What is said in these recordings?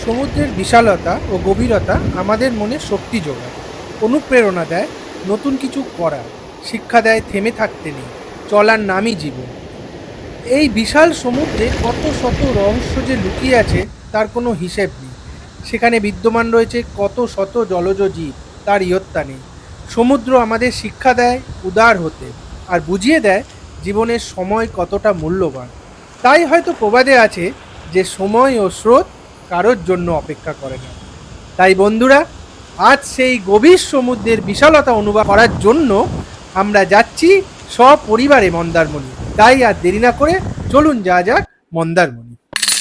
সমুদ্রের বিশালতা ও গভীরতা আমাদের মনে শক্তি যোগায়, অনুপ্রেরণা দেয় নতুন কিছু করার, শিক্ষা দেয় থেমে থাকতে নেই, চলার নামই জীবন। এই বিশাল সমুদ্রে কত শত রহস্য যে লুকিয়ে আছে তার কোনো হিসেব নেই। সেখানে বিদ্যমান রয়েছে কত শত জলজ জীব, তার ইয়ত্তা নেই। সমুদ্র আমাদের শিক্ষা দেয় উদার হতে, আর বুঝিয়ে দেয় জীবনের সময় কতটা মূল্যবান। তাই হয়তো প্রবাদে আছে যে সময় ও স্রোত কারোর জন্য অপেক্ষা করে না। তাই বন্ধুরা, আজ সেই গভীর সমুদ্রের বিশালতা অনুভব করার জন্য আমরা যাচ্ছি সপরিবারে মন্দারমণি। তাই আর দেরি না করে চলুন যাওয়া যাক Mandarmani.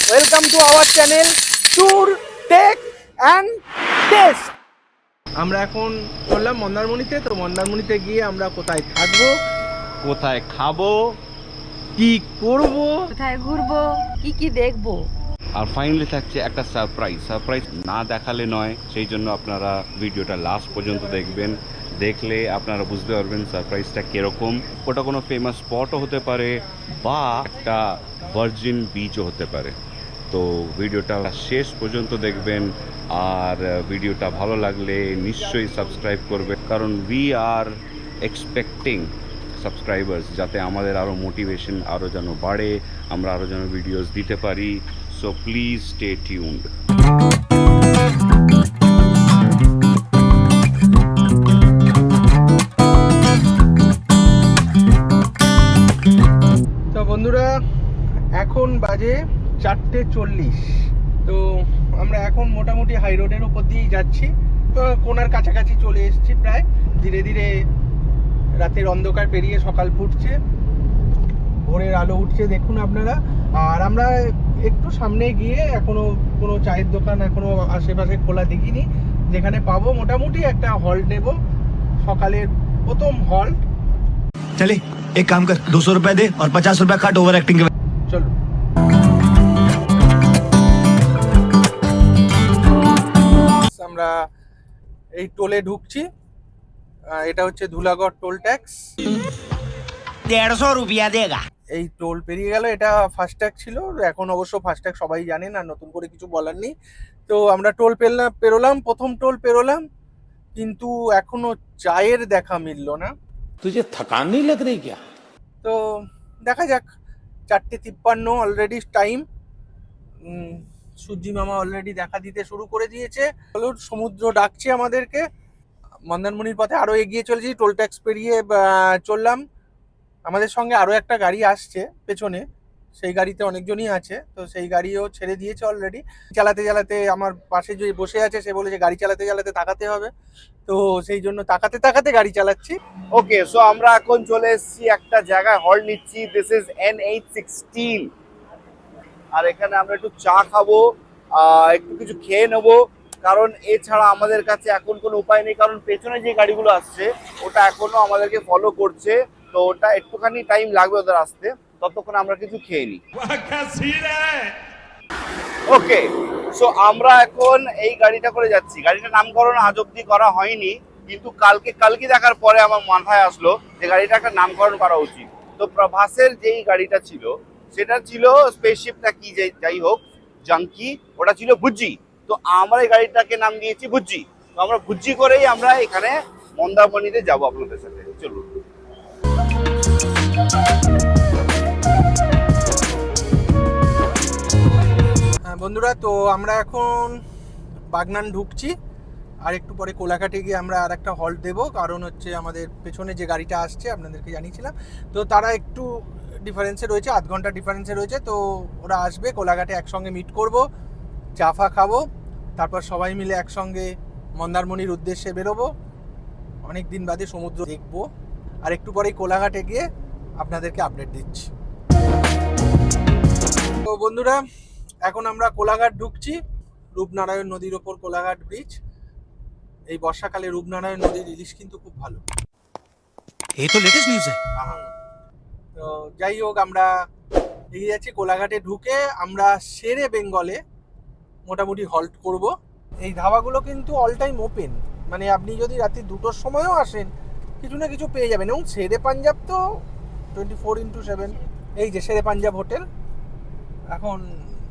Welcome to our channel tour take and taste. আমরা এখন চললাম মন্দারমণিতে। তো মন্দারমণিতে গিয়ে আমরা কোথায় থাকবো, কোথায় খাবো, কি করব, কোথায় ঘুরবো, কি কি দেখবো, আর ফাইনালি থাকছে একটা সারপ্রাইজ না দেখালে নয়। সেই জন্য আপনারা ভিডিওটা লাস্ট পর্যন্ত দেখবেন। দেখলে আপনারা বুঝতে পারবেন সারপ্রাইজটা কিরকম। ওটা কোনো ফেমাস স্পটও হতে পারে বা একটা ভার্জিন বিচও হতে পারে। তো ভিডিওটা শেষ পর্যন্ত দেখবেন, আর ভিডিওটা ভালো লাগলে নিশ্চয়ই সাবস্ক্রাইব করবে, কারণ উই আর এক্সপেক্টিং সাবস্ক্রাইবার্স, যাতে আমাদের আরও মোটিভেশন আরও যেন বাড়ে, আমরা আরও যেন ভিডিওস দিতে পারি। So please stay tuned. তো বন্ধুরা, এখন বাজে 4:40। তো আমরা এখন মোটামুটি হাই রোডের ওপর দিয়েই যাচ্ছি। তো কোনার কাছাকাছি চলে এসেছি প্রায়। ধীরে ধীরে রাতের অন্ধকার পেরিয়ে সকাল ফুটছে, ভোরের আলো উঠছে দেখুন আপনারা। আর আমরা একটু সামনে গিয়ে এখনো কোনো চায়ের দোকান এখনো আশেপাশে খোলা দেখিনি, যেখানে পাবো মোটামুটি একটা হল্ট নেব, সকালের প্রথম হল্ট। चले एक काम कर 200 रुपए दे और 50 रुपए काट ओवर एक्टिंग के। চলো। আমরা এই টোলে ঢুকছি। এটা হচ্ছে ধুলাগড় টোল ট্যাক্স। 150 रुपया देगा। এই টোল পেরিয়ে গেল। এটা ফাস্ট্যাগ ছিল, এখন অবশ্য ফাস্ট্যাগ সবাই জানেন, আর নতুন করে কিছু বলার নেই। তো আমরা টোল পেরোলাম, প্রথম টোল পেরোলাম, কিন্তু এখনো চায়ের দেখা মিললো না। तुझे थकान नहीं लग रही क्या? তো দেখা যাক। 4:53 অলরেডি টাইম। সূর্যি মামা অলরেডি দেখা দিতে শুরু করে দিয়েছে। চলো, সমুদ্র ডাকছে আমাদেরকে। মন্দারমণির পথে আরো এগিয়ে চলেছি, টোল ট্যাক্স পেরিয়ে চললাম। আমাদের সঙ্গে আরো একটা গাড়ি আসছে পেছনে, সেই গাড়িতে অনেকজনই আছে। তো সেই গাড়িও ছেড়ে দিয়েছে অলরেডি। চালাতে চালাতে আমার পাশে যে বসে আছে সে বলেছে গাড়ি চালাতে চালাতে তাকাতে হবে, তো সেই জন্য তাকাতে তাকাতে গাড়ি চালাচ্ছি। ওকে, সো আমরা এখন চলে এসেছি একটা জায়গায় হল্ট নিচ্ছি। This is NH16। আর এখানে আমরা একটু চা খাবো, একটু কিছু খেয়ে নেবো, কারণ এছাড়া আমাদের কাছে এখন কোনো উপায় নেই। কারণ পেছনে যে গাড়িগুলো আসছে ওটা এখনো আমাদেরকে ফলো করছে, তো ওটা একটুখানি টাইম লাগবে ওদের আসতে, ততক্ষণ আমরা কিছু খেয়ে নিই। ওকে, সো আমরা এখন এই গাড়িটা করে যাচ্ছি। গাড়িটার নামকরণ আজ অব্দি করা হয়নি, কিন্তু কালকে দেখার পরে আমার মাথায় আসলো যে গাড়িটা একটা নামকরণ করা উচিত। তো প্রভাসের যেই গাড়িটা ছিল সেটা ছিল স্পেসশিপটা কি যাই হোক, জাঙ্কি, ওটা ছিল ভুজ্জি। তো আমরা এই গাড়িটাকে নাম দিয়েছি ভুজ্জি। তো আমরা ভুজ্জি করেই আমরা এখানে মন্দারমণিতে যাবো আপনাদের সাথে। চলুন। বন্ধুরা, তো আমরা এখন বাগনান ঢুকছি, আর একটু পরে কোলাঘাটে গিয়ে আমরা আর একটা হল্ট দেবো। কারণ হচ্ছে আমাদের পেছনে যে গাড়িটা আসছে আপনাদেরকে জানিয়েছিলাম, তো তারা একটু ডিফারেন্সে রয়েছে, আধ ঘন্টা ডিফারেন্সে রয়েছে। তো ওরা আসবে, কোলাঘাটে একসঙ্গে মিট করব, চা ফা খাবো, তারপর সবাই মিলে একসঙ্গে মন্দারমণির উদ্দেশ্যে বেরোবো। অনেক দিন বাদে সমুদ্র দেখবো। আর একটু পরেই কোলাঘাটে গিয়ে আপনাদেরকে আপডেট দিচ্ছি। তো বন্ধুরা, এখন আমরা কোলাঘাট ঢুকছি। রূপনারায়ণ নদীর ওপর কোলাঘাট ব্রিজ। এই বর্ষাকালে রূপনারায়ণ নদীর ইলিশ কিন্তু খুব ভালো। ये तो लेटेस्ट न्यूज़ है। তো যাই হোক, আমরা এগিয়ে যাচ্ছি। কোলাঘাটে ঢুকে আমরা শেরে বেঙ্গলে মোটামুটি হল্ট করব। এই ধাবাগুলো কিন্তু অল টাইম ওপেন, মানে আপনি যদি রাত্রি 2টোর সময়ও আসেন কিছু না কিছু পেয়ে যাবেন। এবং শেরে পাঞ্জাব তো 24x7 এই যে শেরে পাঞ্জাব হোটেল, এখন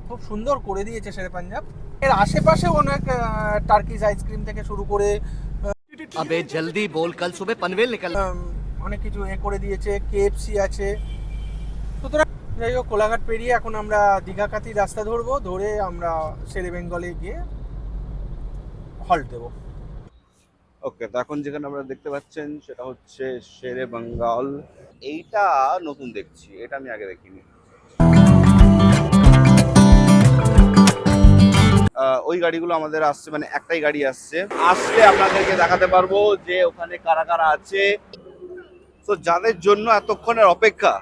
খুব সুন্দর করে দিয়েছে শেরে পাঞ্জাব। এর আশেপাশে অনেক টার্কিশ আইসক্রিম থেকে শুরু করে अबे जल्दी बोल, कल सुबह पनवेल निकल। অনেক কিছু করে দিয়েছে, কেএফসি আছে। সুতরাং যাই হোক, কোলাঘাট পেরিয়ে এখন আমরা দীঘাকাতি রাস্তা ধরবো, ধরে আমরা শেরে বেঙ্গলে গিয়ে হল্ট দেবো। ওকে, তো এখন যেখানে আমরা দেখতে পাচ্ছেন সেটা হচ্ছে শেরে বেঙ্গল। এইটা নতুন দেখছি, এটা আমি আগে দেখিনি। ওই গাড়িগুলো আমাদের আসছে, মানে একটাই গাড়ি আসছে, আসলে আপনাদেরকে দেখাতে পারবো যে ওখানে কারা কারা আছে। তো যাদের জন্য এতক্ষণের অপেক্ষা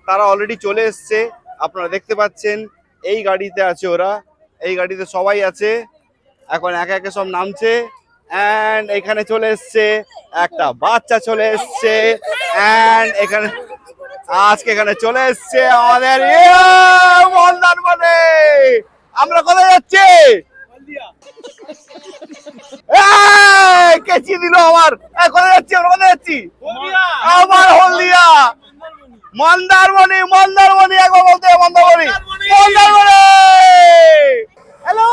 তারা অলরেডি চলে এসছে। আপনারা দেখতে পাচ্ছেন এই গাড়িতে আছে ওরা, এই গাড়িতে সবাই আছে। এখন একে একে সব নামছে অ্যান্ড এখানে চলে এসছে একটা বাচ্চা, চলে এসছে অ্যান্ড আজকে এখানে চলে এসছে আমাদের মন্দারমণি। আমরা কোথায় যাচ্ছি? কে চিনি দিল আমার? কোথায় যাচ্ছি আমরা? কোথায় যাচ্ছি? আমার হলদিয়া, মন্দারমণি। মন্দারমণি একবার বলতে হবে, মন্দারমণি, মন্দারমণি। হ্যালো,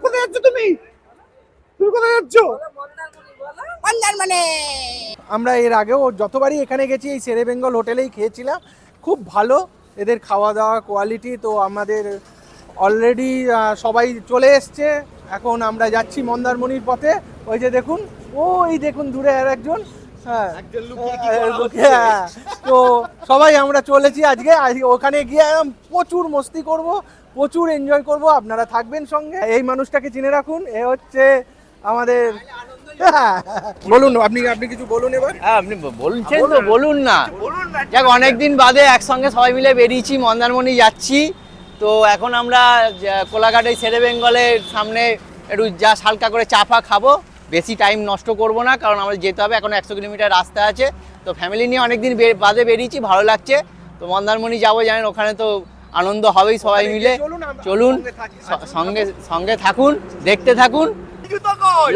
কোথায় যাচ্ছ তুমি? তুমি কোথায় যাচ্ছ? আমরা এর আগেও যতবারই এখানে গেছি এই শেরে বেঙ্গল হোটেলেই খেয়েছিলাম, খুব ভালো এদের খাওয়া দাওয়া কোয়ালিটি। তো আমাদের অলরেডি সবাই চলে এসছে, এখন আমরা যাচ্ছি মন্দারমণির পথে। ওই যে দেখুন, ওই দেখুন দূরে আর একজন। হ্যাঁ, তো সবাই আমরা চলেছি আজকে ওখানে গিয়ে প্রচুর মস্তি করব, প্রচুর এনজয় করব। আপনারা থাকবেন সঙ্গে। এই মানুষটাকে চিনে রাখুন, এ হচ্ছে আমাদের। বলুন, আপনি কিছু বলুন এবার। হ্যাঁ, আপনি বলছেন তো বলুন না। যাক, অনেকদিন বাদে একসঙ্গে সবাই মিলে বেরিয়েছি, মন্দারমণি যাচ্ছি। তো এখন আমরা কোলাঘাটে শেরে বেঙ্গলের সামনে একটু যা হালকা করে চা ফা খাবো, বেশি টাইম নষ্ট করব না, কারণ আমাদের যেতে হবে। এখন 100 কিলোমিটার রাস্তা আছে। তো ফ্যামিলি নিয়ে অনেকদিন বাদে বেরিয়েছি, ভালো লাগছে। তো মন্দারমণি যাবো, জানেন ওখানে তো আনন্দ হবেই সবাই মিলে। চলুন, সঙ্গে থাকুন, দেখতে থাকুন।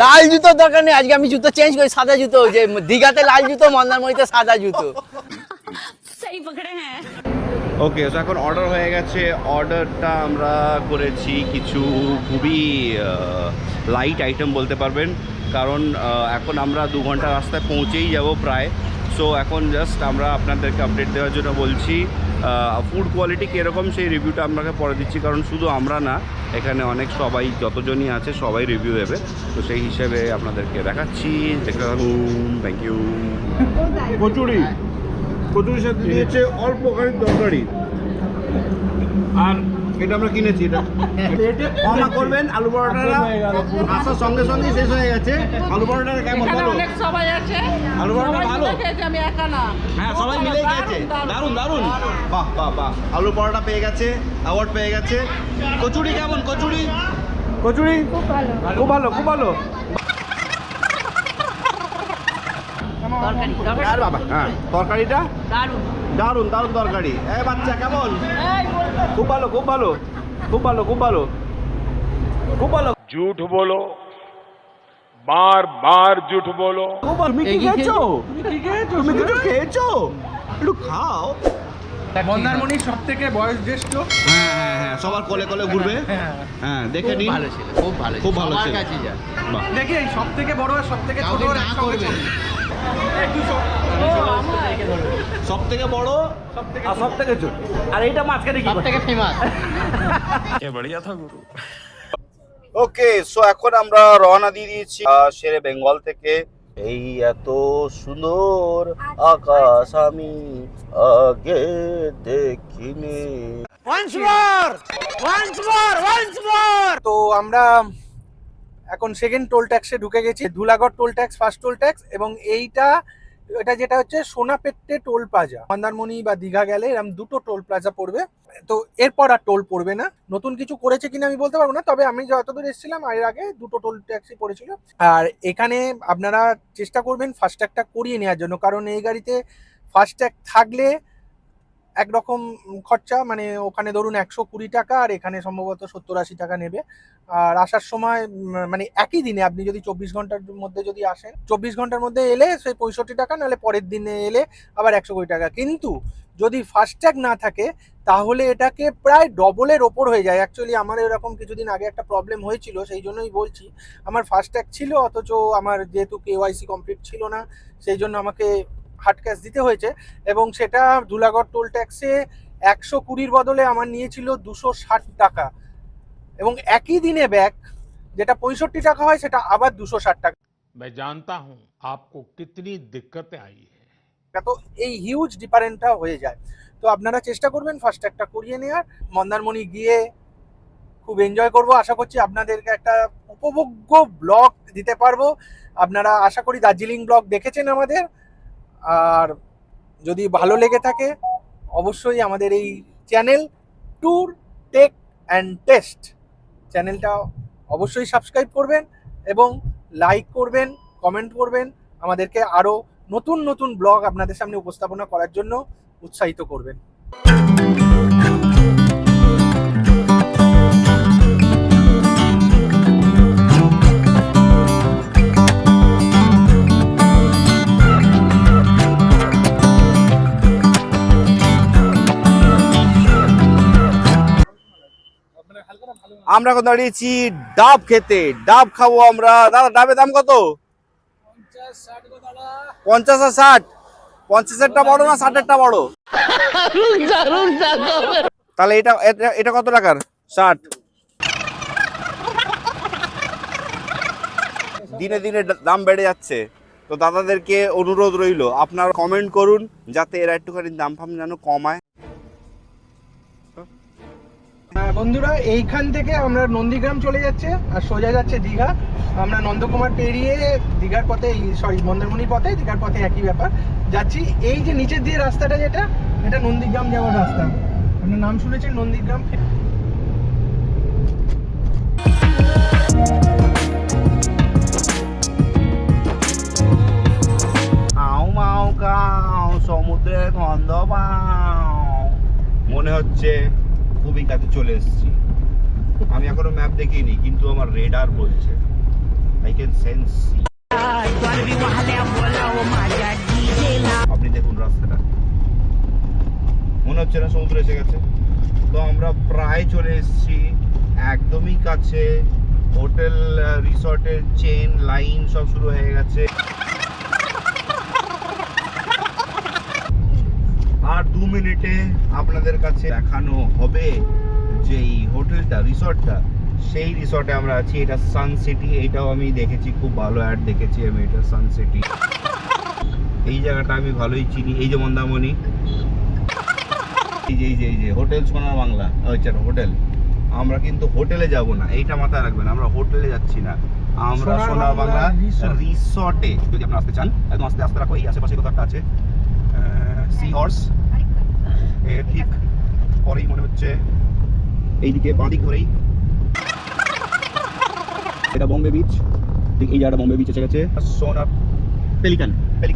লাল জুতোর দরকার নেই, আজকে আমি জুতো চেঞ্জ করি, সাদা জুতো। যে দীঘাতে লাল জুতো, মন্দারমণিতে সাদা জুতো। ওকে, তো এখন অর্ডার হয়ে গেছে। অর্ডারটা আমরা করেছি কিছু খুবই লাইট আইটেম বলতে পারবেন, কারণ এখন আমরা 2 ঘন্টা রাস্তায় পৌঁছেই যাব প্রায়। সো এখন জাস্ট আমরা আপনাদেরকে আপডেট দেওয়ার জন্য বলছি। ফুড কোয়ালিটি কীরকম সেই রিভিউটা আপনাকে পরে দিচ্ছি, কারণ শুধু আমরা না, এখানে অনেক সবাই যতজনই আছে সবাই রিভিউ দেবে। তো সেই হিসেবে আপনাদেরকে দেখাচ্ছি, দেখতে থাকুন। Thank you. কচুরির সাথে দিয়েছে অল্প খানিক তরকারি, আর এটা আমরা কিনেছি। এটা ক্ষমা করবেন, আলু পরোটাটা আসার সঙ্গে সঙ্গে শেষ হয়ে গেছে। আলু পরোটাটা কেমন বলো? সবাই আছে, আলু পরোটা ভালো, আমি একা না। হ্যাঁ সবাই মিলেই খেয়েছে, দারুণ দারুণ, বাহ বাহ বাহ। আলু পরোটা পেয়ে গেছে, অ্যাওয়ার্ড পেয়ে গেছে। কচুরি কেমন? কচুরি খুব ভালো, খুব ভালো, খুব ভালো। আর বাবা, হ্যাঁ তরকারিটা দারুণ দারুণ তরকারি। এই বাচ্চা কেমন? খুব ভালো, খুব ভালো, খুব ভালো, খুব ভালো, খুব ভালো। झूठ बोलो, बार बार झूठ बोलो। তুমি কি খেয়েছো? তুমি কিছু খেয়েছো? একটু খাও। মন্দারমণির সব থেকে বয়স জ্যেষ্ঠ। হ্যাঁ হ্যাঁ হ্যাঁ, সবার কোলে কোলে ঘুরবে। হ্যাঁ, দেখে নিন। ভালো ছিল, খুব ভালো, খুব ভালো সবার ছিল। কাছে যা। বাহ। দেখি সব থেকে বড় আর সব থেকে ছোট কাউকে না করবে। সব থেকে বড় আর সব থেকে ছোট, আর এইটা মাঝখানে কি? সব থেকে ফেমাস। ওকে, সো এখন আমরা রওনা দিয়ে দিয়েছি শেরে বেঙ্গল থেকে। এই এত সুন্দর আকাশ আমি আগে দেখিনি। তো আমরা এখন সেকেন্ড টোল ট্যাক্সে ঢুকে গেছি। Dhulagarh toll tax first toll tax, এবং এটা যেটা হচ্ছে সোনাপেট্টে টোল প্লাজা। মন্দারমণি বা দীঘা গেলে এরকম দুটো টোল প্লাজা পড়বে। তো এরপর আর টোল পড়বে না। নতুন কিছু করেছে কিনা আমি বলতে পারবো না, তবে আমি যতদূর এসেছিলাম এর আগে দুটো টোল ট্যাক্সই পড়েছিল। আর এখানে আপনারা চেষ্টা করবেন ফাস্ট্যাগটা করিয়ে নেওয়ার জন্য, কারণ এই গাড়িতে ফাস্ট্যাগ থাকলে একরকম খরচা, মানে ওখানে ধরুন 120 টাকা আর এখানে সম্ভবত 70-80 টাকা নেবে। আর আসার সময় মানে একই দিনে আপনি যদি 24 ঘন্টার মধ্যে যদি আসেন, 24 ঘন্টার মধ্যে এলে সেই 65 টাকা, নাহলে পরের দিনে এলে আবার 120 টাকা। কিন্তু যদি ফাস্ট্যাগ না থাকে তাহলে এটাকে প্রায় ডবলের ওপর হয়ে যায়। অ্যাকচুয়ালি আমার এরকম কিছুদিন আগে একটা প্রবলেম হয়েছিল, সেই জন্যই বলছি। আমার ফাস্ট্যাগ ছিল, অথচ আমার যেহেতু কেওয়াইসি কমপ্লিট ছিল না, সেই জন্য আমাকে হার্ড ক্যাশ দিতে হয়েছে। এবং সেটা ধুলাগড় টোল ট্যাক্সে 120-র বদলে আমার নিয়েছিল 260 টাকা। এবং একই দিনে ব্যাক যেটা 65 টাকা হয় সেটা আবার 260 টাকা। मैं जानता हूं आपको कितनी दिक्कतें आई है। তো এই হিউজ ডিফারেন্সটা হয়ে যায়। তো আপনারা চেষ্টা করবেন ফাস্ট্যাগটা করিয়ে নেওয়ার। মন্দারমণি গিয়ে খুব এনজয় করব, আশা করছি আপনাদেরকে একটা উপভোগ্য ব্লগ দিতে পারবো। আপনারা আশা করি দার্জিলিং ব্লগ দেখেছেন আমাদের, আর যদি ভালো লেগে থাকে অবশ্যই আমাদের এই channel tour take and taste চ্যানেলটা অবশ্যই সাবস্ক্রাইব করবেন এবং লাইক করবেন, কমেন্ট করবেন, আমাদেরকে আরও নতুন নতুন ব্লগ আপনাদের সামনে উপস্থাপনা করার জন্য উৎসাহিত করবেন। আমরা এখন দাঁড়িয়েছি ডাব খেতে, ডাব খাবো আমরা। দাদা ডাবের দাম কত? 50 আর 60? 50-এরটা বড় না 60-এরটা বড়? তাহলে এটা এটা এটা কত টাকার? 60। দিনে দিনে দাম বেড়ে যাচ্ছে, তো দাদাদেরকে অনুরোধ রইল আপনারা কমেন্ট করুন যাতে এরা একটুখানি দাম ফাম যেন কমায়। বন্ধুরা, এইখান থেকে আমরা নন্দীগ্রাম চলে যাচ্ছে আর সোজা যাচ্ছে দীঘা। আমরা নন্দকুমার পেরিয়ে দীঘার পথে, সরি মন্দারমণির পথে, দীঘার পথে একই ব্যাপার যাচ্ছি। এই যে নিচের দিয়ে রাস্তাটা, যেটা এটা নন্দীগ্রাম যাওয়ার রাস্তা। আপনার নাম শুনেছেন নন্দীগ্রাম? আও মাও কাও সমুদ্রের গন্ধ পাও। মনে হচ্ছে খুবই কাছে চলে এসেছি। আমি এখনো ম্যাপ দেখিনি, কিন্তু আমার রেডার বলছে, আই ক্যান সেন্স। আপনি দেখুন রাস্তাটা, মনে হচ্ছে না সমুদ্র এসে গেছে। তো আমরা প্রায় চলে এসেছি, একদমই কাছে। হোটেল রিসর্টের চেন লাইন সব শুরু হয়ে গেছে। আর 2 মিনিটে আপনাদের কাছে দেখানো হবে যে এই হোটেলটা, রিসর্টটা, সেই রিসর্টে আমরা আছি। এটা সান সিটি, এইটাও আমি দেখেছি, খুব ভালো অ্যাড দেখেছি আমি, এটা সান সিটি। এই জায়গাটা আমি ভালোই চিনি। এই যে মন্দারমণি, এই যে হোটেল সোনার বাংলা, আচ্ছা হোটেল। আমরা কিন্তু হোটেলে যাব না, এইটা মাথায় রাখবেন, আমরা হোটেলে যাচ্ছি না, আমরা সোনার বাংলা রিসর্টে। যদি আপনারা আসতে চান একদম আস্তে আস্তে রাখো, এই আশেপাশে কোথাও একটা আছে সি হর্স, এর ঠিক পরেই মনে হচ্ছে এইদিকে বাঁদিক ধরেই এটা বোম্বে বিচ। ঠিক এই জায়গাটা বোম্বে বিচ এসে গেছে। সোনার পেলিকান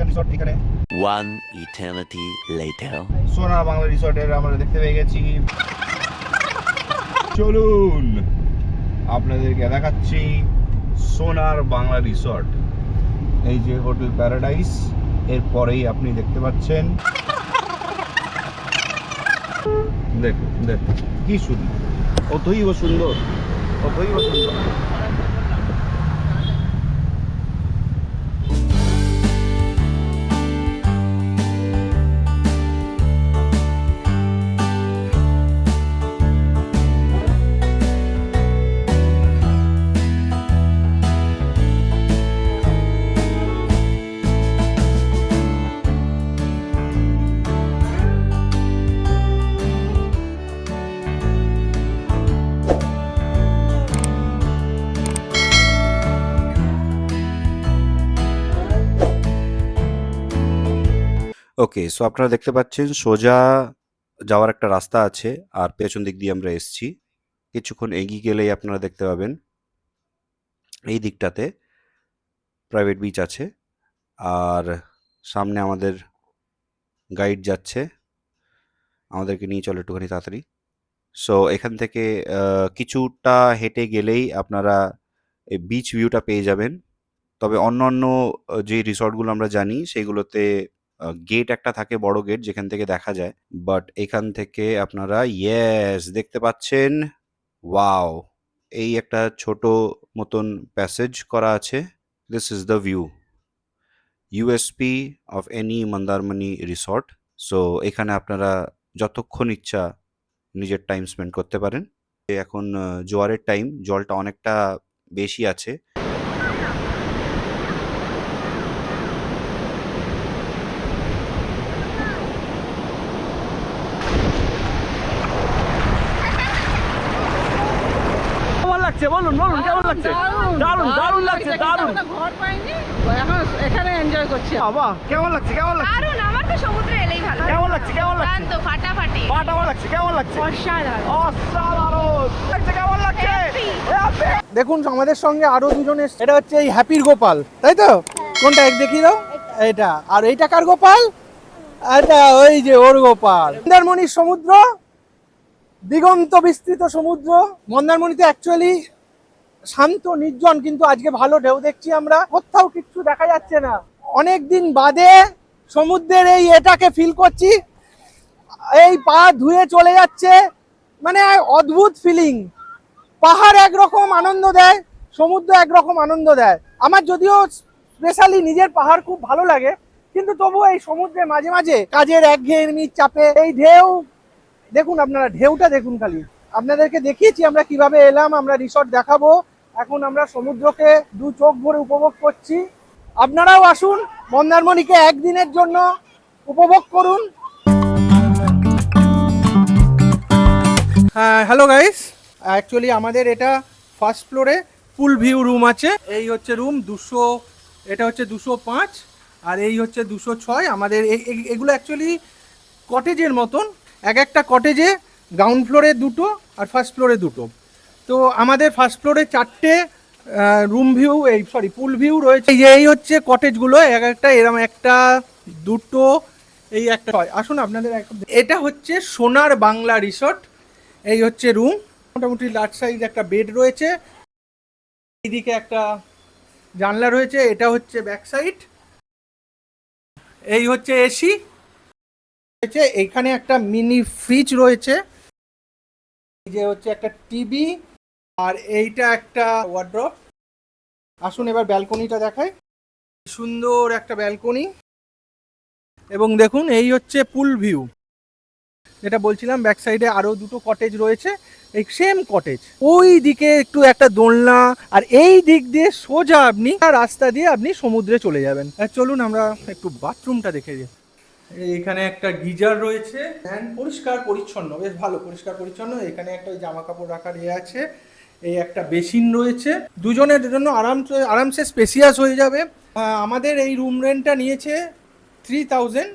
রিসর্ট এখানে। One eternity later. সোনার বাংলা রিসর্টের আমরা দেখতে পেয়ে গেছি। চলুন আপনাদেরকে দেখাচ্ছি সোনার বাংলা রিসর্ট। এই যে হোটেল প্যারাডাইস, এর পরেই আপনি দেখতে পাচ্ছেন। দেখুন দেখুন কি সুন্দর, অতইব সুন্দর, অতইব সুন্দর। ওকে, সো আপনারা দেখতে পাচ্ছেন সোজা যাওয়ার একটা রাস্তা আছে, আর পেছন দিক দিয়ে আমরা এসেছি। কিছুক্ষণ এগিয়ে গেলেই আপনারা দেখতে পাবেন এই দিকটাতে প্রাইভেট বিচ আছে, আর সামনে আমাদের গাইড যাচ্ছে। আমাদেরকে নিয়ে চলো একটুখানি তাড়াতাড়ি। সো এখান থেকে কিছুটা হেঁটে গেলেই আপনারা এই বিচ ভিউটা পেয়ে যাবেন। তবে অন্যান্য যে রিসর্টগুলো আমরা জানি সেগুলোতে গেট একটা থাকে, বড় গেট যেখান থেকে দেখা যায়। বাট এখান থেকে আপনারা ইয়েস দেখতে পাচ্ছেন, ওয়াও! এই একটা ছোট মতন প্যাসেজ করা আছে। This is the view, USP of any Mandarmani resort. So এখানে আপনারা যতক্ষণ ইচ্ছা নিজের টাইম স্পেন্ড করতে পারেন। এখন জোয়ারের টাইম, জলটা অনেকটা বেশি আছে। কেমন লাগছে বলুন বলুন, কেমন লাগছে? দারুণ দারুণ লাগছে, দারুণ। ঘর পাইনি, এখন এখানে এনজয় করছি। বাবা কেমন লাগছে, কেমন লাগছে? দারুণ, আমার তো সমুদ্রে এলেই ভালো। কেমন লাগছে, কেমন লাগছে? শান্ত, ফাটাফাটি, কেমন লাগছে, কেমন লাগছে? অসাধারণ। অসাধারণ লাগছে, কেমন লাগছে? Happy। দেখুন আমাদের সঙ্গে আরো দুজন এসছে। এটা হচ্ছে এই হ্যাপির গোপাল, তাই তো? কোনটা এক দেখিয়ে দাও। এটা, আর এইটা কার গোপাল? এটা ওই যে ওর গোপাল। মন্দারমণির সমুদ্র, দিগন্ত বিস্তৃত সমুদ্র। মন্দারমণিতে অ্যাকচুয়ালি শান্ত নির্জন, কিন্তু আজকে ভালো ঢেউ দেখছি আমরা, কোথাও কিচ্ছু দেখা যাচ্ছে না। অনেক দিন বাদে সমুদ্রের এই এটাকে ফিল করছি, এই পা ধুয়ে চলে যাচ্ছে, মানে অদ্ভুত ফিলিং। পাহাড় একরকম আনন্দ দেয়, সমুদ্র একরকম আনন্দ দেয়। আমার যদিও স্পেশালি নিজের পাহাড় খুব ভালো লাগে, কিন্তু তবুও এই সমুদ্রে মাঝে মাঝে কাজের একঘেয়েমির চাপে এই ঢেউ দেখুন, আপনারা ঢেউটা দেখুন খালি। আপনাদেরকে দেখিয়েছি আমরা কিভাবে এলাম, আমরা রিসর্ট দেখাবো। এখন আমরা সমুদ্রকে দু চোখ ভরে উপভোগ করছি। আপনারাও আসুন, মন্দারমণিকে একদিনের জন্য উপভোগ করুন। হ্যালো গাইস, অ্যাকচুয়ালি আমাদের এটা ফার্স্ট ফ্লোরে পুল ভিউ রুম আছে। এই হচ্ছে রুম 200, এটা হচ্ছে 205, আর এই হচ্ছে 206। আমাদের এগুলো অ্যাকচুয়ালি কটেজের মতন, এক একটা কটেজে গ্রাউন্ড ফ্লোরে দুটো আর ফার্স্ট ফ্লোরে দুটো। তো আমাদের ফার্স্ট ফ্লোরে 4টে রুম ভিউ, পুল ভিউ রয়েছে। এই হচ্ছে কটেজগুলো, এক একটা এরকম, একটা দুটো, এই একটা। আসুন আপনাদের এটা হচ্ছে সোনার বাংলা রিসর্ট। এই হচ্ছে রুম, মোটামুটি লার্জ সাইজ একটা বেড রয়েছে, এইদিকে একটা জানলা রয়েছে, এটা হচ্ছে ব্যাক সাইড। এই হচ্ছে এসি রয়েছে, এইখানে একটা মিনি ফ্রিজ রয়েছে, এই যে হচ্ছে একটা টিভি, আর এইটা একটা ওয়ার্ড্রপ। আসুন এবার ব্যালকনিটা দেখাই, সুন্দর একটা ব্যালকনি। এবং দেখুন এই হচ্ছে পুল ভিউ, যেটা বলছিলাম ব্যাক সাইডে আরো দুটো কটেজ রয়েছে, এই সেম কটেজ। ওই দিকে একটু একটা দোলনা, আর এই দিক দিয়ে সোজা আপনি রাস্তা দিয়ে আপনি সমুদ্রে চলে যাবেন। চলুন আমরা একটু বাথরুমটা দেখে যাই। এখানে একটা গিজার রয়েছে, পরিষ্কার পরিচ্ছন্ন, বেশ ভালো পরিষ্কার পরিচ্ছন্ন। এখানে একটা জামা কাপড় রাখার আছে, এই একটা বেসিন রয়েছে, দুজনের জন্য আরামসে স্পেসিয়াস হয়ে যাবে। আমাদের এই রুম রেন্টটা নিয়েছে 3000,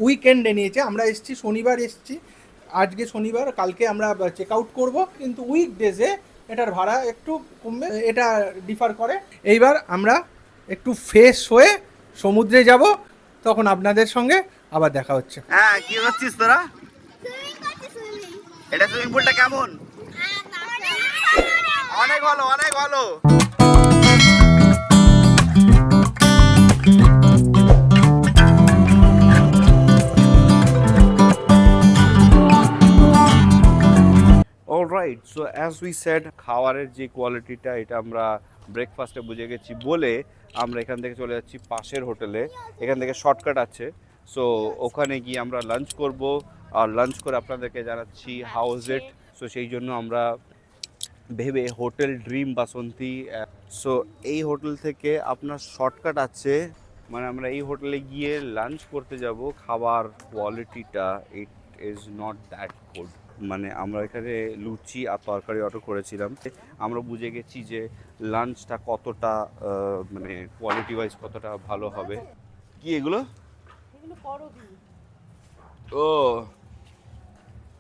উইকেন্ডে নিয়েছে। আমরা এসছি শনিবার এসছি, আজকে শনিবার, কালকে আমরা চেক আউট করবো, কিন্তু উইকডেজে এটার ভাড়া একটু কমবে, এটা ডিফার করে। এইবার আমরা একটু ফ্রেশ হয়ে সমুদ্রে যাব, তখন আপনাদের সঙ্গে আবার দেখা হচ্ছে। হ্যাঁ, কি করছিস তোরা? এটা সুইমিং পুলটা কেমন? অনেক ভালো, অনেক ভালো। Alright, so as we said, খাবারের যে কোয়ালিটিটা এটা আমরা ব্রেকফাস্টে বুঝে গেছি বলে আমরা এখান থেকে চলে যাচ্ছি পাশের হোটেলে। এখান থেকে শর্টকাট আছে, সো ওখানে গিয়ে আমরা লাঞ্চ করব, আর লাঞ্চ করে আপনাদেরকে জানাচ্ছি হাউস ইট। সো সেই জন্য আমরা ভেবে হোটেল ড্রিম বাসন্তী, সো এই হোটেল থেকে আপনার শর্টকাট আছে, মানে আমরা এই হোটেলে গিয়ে লাঞ্চ করতে যাব। খাবার কোয়ালিটিটা it is not that good, মানে আমরা এখানে লুচি আর তরকারি অর্ডার করেছিলাম, আমরা বুঝে গেছি যে লাঞ্চটা কতটা মানে কোয়ালিটি ওয়াইজ কতটা ভালো হবে। কি এগুলো? ও,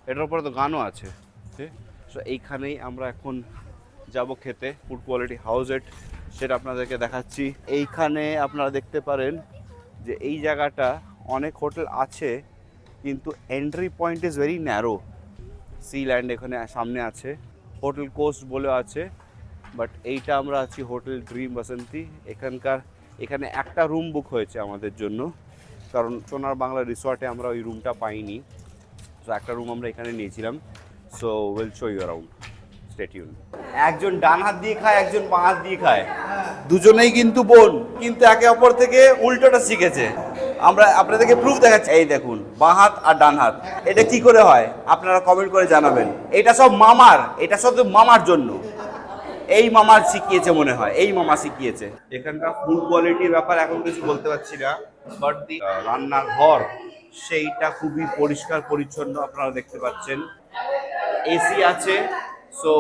এটার উপরে তো গানও আছে। সো এইখানেই আমরা এখন যাব খেতে, ফুড কোয়ালিটি হাউস ইট, সেটা আপনাদেরকে দেখাচ্ছি। এইখানে আপনারা দেখতে পারেন যে এই জায়গাটা অনেক হোটেল আছে, কিন্তু entry point is very narrow. Sea land এখানে সামনে আছে, হোটেল কোস্ট বলে আছে, বাট এইটা আমরা আছি হোটেল ড্রিম বাসন্তী। এখানে একটা রুম বুক হয়েছে আমাদের জন্য, কারণ সোনার বাংলা রিসর্টে আমরা ওই রুমটা পাইনি। সো একটা রুম আমরা এখানে নিয়েছিলাম। So will show you around, stay tune. একজন ডান হাত দিয়ে খায়, একজন বাঁ হাত দিয়ে খায়, দুজনেই কিন্তু বোন, কিন্তু একে অপর থেকে উল্টোটা শিখেছে। আমরা আপনাদেরকে প্রুফ দেখাচ্ছি, এই দেখুন বাঁ হাত আর ডান হাত। এটা কি করে হয় আপনারা কমেন্ট করে জানাবেন। এটা সব মামার, এটা সব মামার জন্য। এই মামার শিখিয়েছে মনে হয়, এই মামা শিখিয়েছে। এখানকার ফুড কোয়ালিটির ব্যাপার এখন কিছু বলতে পারছি না, বাট দি রান্নার ঘর সেইটা খুবই পরিষ্কার পরিচ্ছন্ন, আপনারা দেখতে পাচ্ছেন। এসি আছে, সো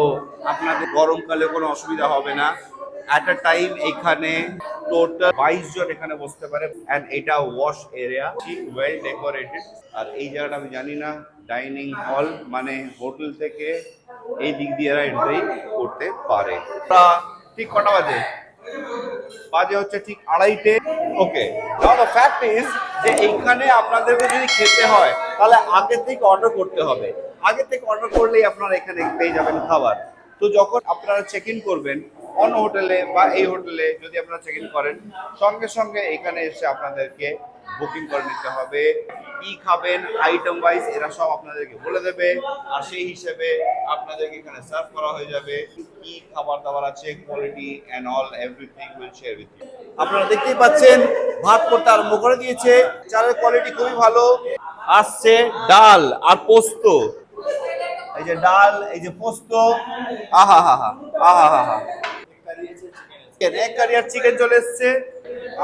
আপনাদের গরমকালে কোনো অসুবিধা হবে না। অ্যাট আ টাইম এখানে টোটাল 22 জন এখানে বসতে পারে। অ্যান্ড এটা ওয়াশ এরিয়া, ওয়েল ডেকোরেটেড। আর এই জায়গাটা আমি জানি না ডাইনিং হল, মানে হোটেল থেকে এই দিক দিয়ে এরা এন্ট্রি করতে পারে। ঠিক কটা বাজে? বাজে হচ্ছে ঠিক 2:30টে। ওকে, নাও দ্য ফ্যাক্ট ইজ যে এইখানে আপনাদেরকে যদি খেতে হয় তাহলে আগে থেকে অর্ডার করতে হবে। আগে থেকে অর্ডার করলেই আপনারা এখানে পেয়ে যাবেন খাবার। তো যখন আপনারা চেক ইন করবেন অন্য হোটেলে বা এই হোটেলে, যদি আপনারা চেক ইন করেন, সঙ্গে সঙ্গে এখানে এসে আপনাদেরকে বুকিং করে নিতে হবে। কি খাবেন আইটেম ওয়াইজ এরা সব আপনাদেরকে বলে দেবে, আর সেই হিসেবে আপনাদেরকে এখানে সার্ভ করা হয়ে যাবে। কি খাবার দাবার আছে, quality and all everything will share with you. আপনারা দেখতেই পাচ্ছেন ভাত করতে আরম্ভ করে দিয়েছে। চালের কোয়ালিটি খুবই ভালো। আসছে ডাল আর পোস্ত, এই যে ডাল, এই যে পোস্ত, আহা হা হা, আহা হা হা। এক কারি আর চিকেন চলে এসছে।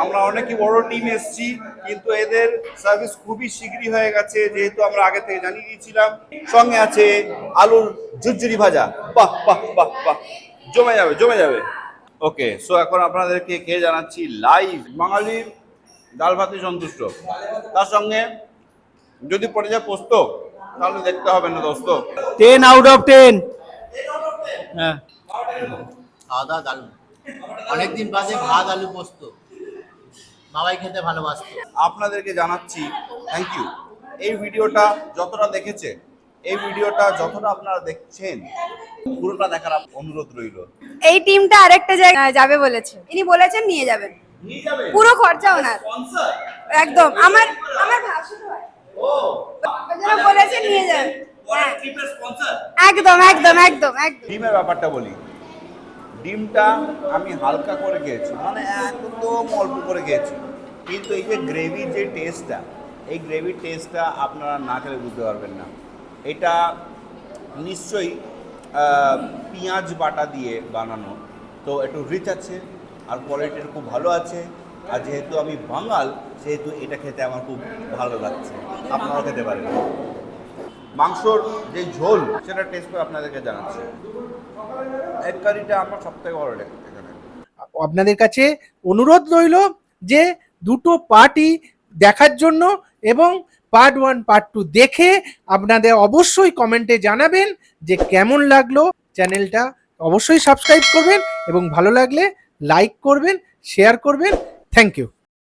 আমরা অনেকই বড় টিম এসছি, কিন্তু এদের সার্ভিস খুবই শীঘ্রই হয়ে গেছে, যেহেতু আমরা আগে থেকে জানিয়ে দিয়েছিলাম। সঙ্গে আছে আলুর ঝুরঝুরি ভাজা, বাহ বাহ বাহ বাহ, জমে যাবে জমে যাবে। ওকে, সো এখন আপনাদেরকে খেয়ে জানাচ্ছি লাইভ। বাঙালির ডাল ভাতে সন্তুষ্ট, তার সঙ্গে যদি পড়ে যায় পোস্ত তাহলে দেখতে হবে না দোস্ত। 10 out of 10। হ্যাঁ, খাওয়া দাওয়া দারুণ। অনেকদিন বাদে ভাত আলু পোস্ত, বাবাই খেতে ভালোবাসতো। আপনাদেরকে জানাচ্ছি থ্যাংক ইউ। এই ভিডিওটা যতটা দেখেছে, এই ভিডিওটা যতটা আপনারা দেখছেন, পুরোটা দেখার অনুরোধ রইল। এই টিমটা আরেকটা জায়গায় যাবে বলেছে, ইনি বলেছেন নিয়ে যাবেন, পুরো খরচা ওনার একদম। আমার ভাসুর হয়, ওরা বলেছে নিয়ে যাবেন। হ্যাঁ, একদম একদম একদম একদম। ডিমের ব্যাপারটা বলি, ডিমটা আমি হালকা করে খেয়েছি, মানে একদম অল্প করে খেয়েছি, কিন্তু এই যে গ্রেভির যে টেস্টটা, এই গ্রেভির টেস্টটা আপনারা না খেলে বুঝতে পারবেন না। এটা নিশ্চয়ই পেঁয়াজ বাটা দিয়ে বানানো, তো একটু রিচ আছে আর কোয়ালিটিটা খুব ভালো আছে। আর যেহেতু আমি বাঙাল, সেহেতু এটা খেতে আমার খুব ভালো লাগছে। আপনারাও খেতে পারেন। মাংসর যে ঝোল সেটা টেস্ট করে আপনাদেরকে জানাচ্ছি। এক কারিটা আমার সব থেকে ভালো লাগে এখানে। আপনাদের কাছে অনুরোধ রইল যে দুটো পার্টই দেখার জন্য, এবং পার্ট 1 পার্ট 2 দেখে আপনাদের অবশ্যই কমেন্টে জানাবেন যে কেমন লাগলো। চ্যানেলটা অবশ্যই সাবস্ক্রাইব করবেন এবং ভালো লাগলে লাইক করবেন, শেয়ার করবেন। Thank you.